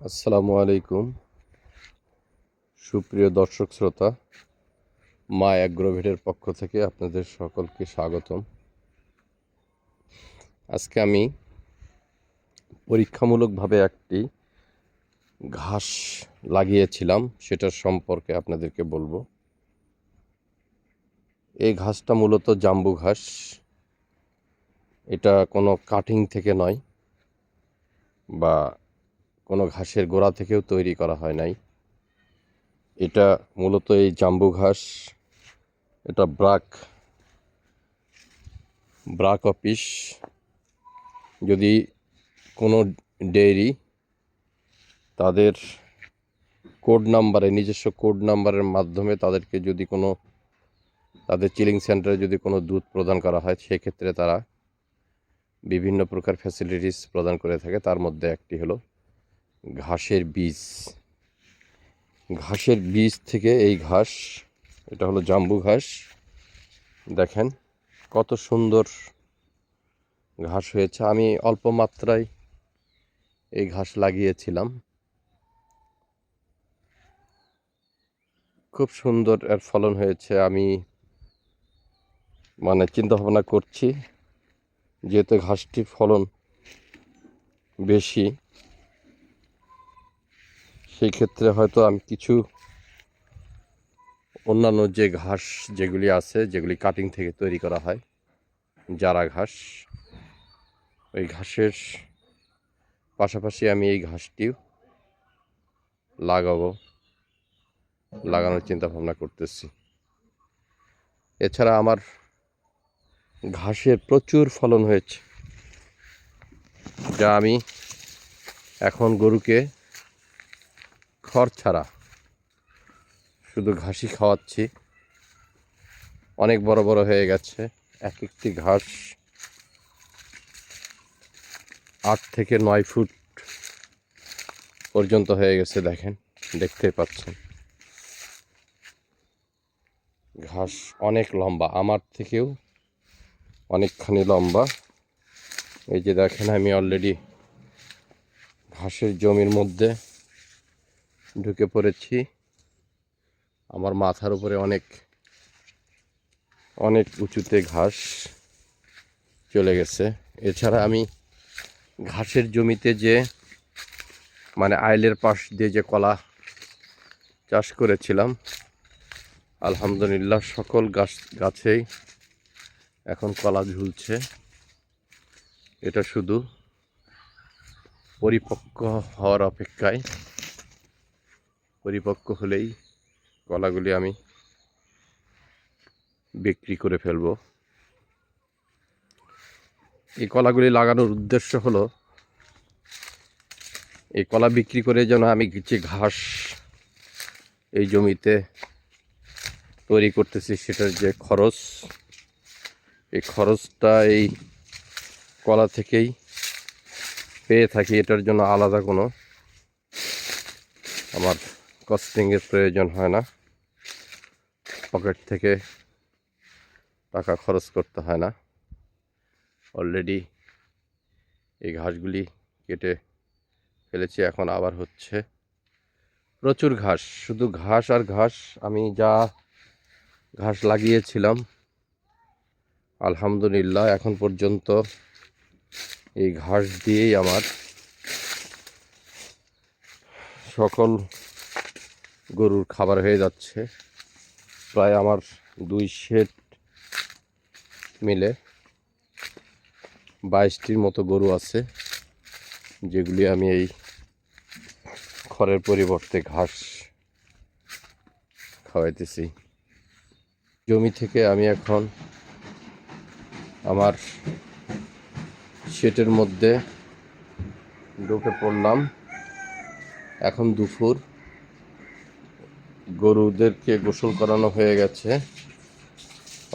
আসসালামু আলাইকুম সুপ্রিয় দর্শক শ্রোতা, মা অ্যাগ্রোভেটের পক্ষ থেকে আপনাদের সকলকে স্বাগতম। আজকে আমি পরীক্ষামূলকভাবে একটি ঘাস লাগিয়েছিলাম, সেটার সম্পর্কে আপনাদেরকে বলবো। এই ঘাসটা মূলত জাম্বু ঘাস। এটা কোনো কাটিং থেকে নয় বা কোনো ঘাসের গোড়া থেকেও তৈরি করা হয় নাই। এটা মূলত এই জাম্বু ঘাস, এটা ব্রাক অফিস, যদি কোনো ডেইরি তাদের নিজস্ব কোড নাম্বারের মাধ্যমে তাদেরকে যদি তাদের চিলিং সেন্টারে যদি কোনো দুধ প্রদান করা হয়, সেক্ষেত্রে তারা বিভিন্ন প্রকার ফ্যাসিলিটিস প্রদান করে থাকে। তার মধ্যে একটি হলো ঘাসের বীজ। ঘাসের বীজ থেকে এই ঘাস, এটা হলো জাম্বু ঘাস। দেখেন কত সুন্দর ঘাস হয়েছে। আমি অল্প মাত্রায় এই ঘাস লাগিয়েছিলাম, খুব সুন্দর এর ফলন হয়েছে। আমি চিন্তা ভাবনা করছি, যেহেতু ঘাসটির ফলন বেশি, সেই ক্ষেত্রে হয়তো আমি কিছু অন্যান্য যে ঘাস যেগুলি আছে, যেগুলি কাটিং থেকে তৈরি করা হয়, জারা ঘাস, ওই ঘাসের পাশাপাশি আমি এই ঘাসটিও লাগানোর চিন্তা ভাবনা করতেছি। এছাড়া আমার ঘাসের প্রচুর ফলন হয়েছে, যা আমি এখন গরুকে খড় ছাড়া শুধু ঘাসই খাওয়াচ্ছি। অনেক বড় বড় হয়ে গেছে। এক একটি ঘাস 8 থেকে 9 ফুট পর্যন্ত হয়ে গেছে। দেখতেই পাচ্ছেন, ঘাস অনেক লম্বা, আমার থেকেও অনেকখানি লম্বা। এই যে দেখেন, আমি অলরেডি ঘাসের জমির মধ্যে ঢুকে পড়েছি। আমার মাথার উপরে অনেক অনেক উঁচুতে ঘাস চলে গেছে। এছাড়া আমি ঘাসের জমিতে যে আইলের পাশ দিয়ে যে কলা চাষ করেছিলাম, আলহামদুলিল্লাহ সকল গাছেই এখন কলা ঝুলছে। এটা শুধু পরিপক্ক হওয়ার অপেক্ষায়। পরিপক্ক হলেই কলাগুলি আমি বিক্রি করে ফেলব। এই কলাগুলি লাগানোর উদ্দেশ্য হলো, এই কলা বিক্রি করে যেন আমি যে ঘাস এই জমিতে তৈরি করতেছি, সেটার যে খরচ, এই খরচটা এই কলা থেকেই পেয়ে থাকি। এটার জন্য আলাদা কোনো আমার কস্টিংয়ের প্রয়োজন হয় না, পকেট থেকে টাকা খরচ করতে হয় না। অলরেডি এই ঘাসগুলি কেটে ফেলেছি, এখন আবার হচ্ছে। প্রচুর ঘাস, শুধু ঘাস আর ঘাস। আমি যা ঘাস লাগিয়েছিলাম, আলহামদুলিল্লাহ এখন পর্যন্ত এই ঘাস দিয়েই আমার সকল গরুর খাবার হয়ে যাচ্ছে। প্রায় আমার 2 শেড মিলে 22টির মতো গরু আছে, যেগুলি আমি এই খড়ের পরিবর্তে ঘাস খাওয়াইতেছি। জমি থেকে আমি এখন আমার শেডের মধ্যে ঢুকে পড়লাম। এখন দুপুর, গরুদেরকে গোসল করানো হয়ে গেছে,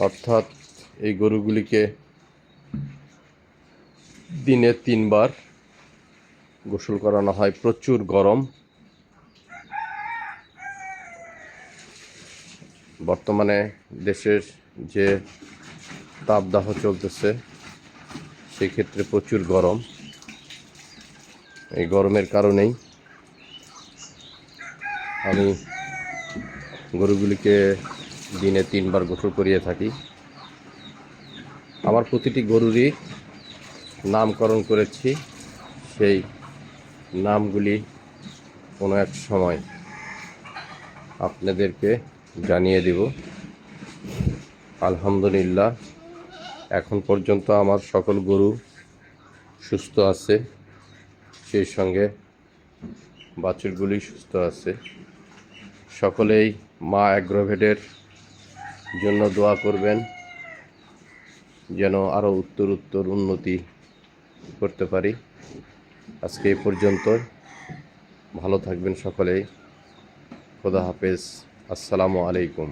অর্থাৎ এই গরুগুলিকে দিনে 3 বার গোসল করানো হয়। প্রচুর গরম, বর্তমানে দেশের যে তাপদাহ চলতেছে, সেক্ষেত্রে প্রচুর গরম। এই গরমের কারণেই আমি গরুগুলিকে দিনে 3 বার গোসল করিয়ে থাকি। আমার প্রতিটি গরুরই নামকরণ করেছি, সেই নামগুলি কোনো এক সময় আপনাদেরকে জানিয়ে দেব। আলহামদুলিল্লাহ, এখন পর্যন্ত আমার সকল গরু সুস্থ আছে, সেই সঙ্গে বাছুরগুলি সুস্থ আছে। সকলেই মা অ্যাগ্রোভেটের জন্য দোয়া করবেন, যেন আরও উত্তর উন্নতি করতে পারি। আজকে এই পর্যন্ত, ভালো থাকবেন সকলেই। খোদা হাফেজ, আসসালামু আলাইকুম।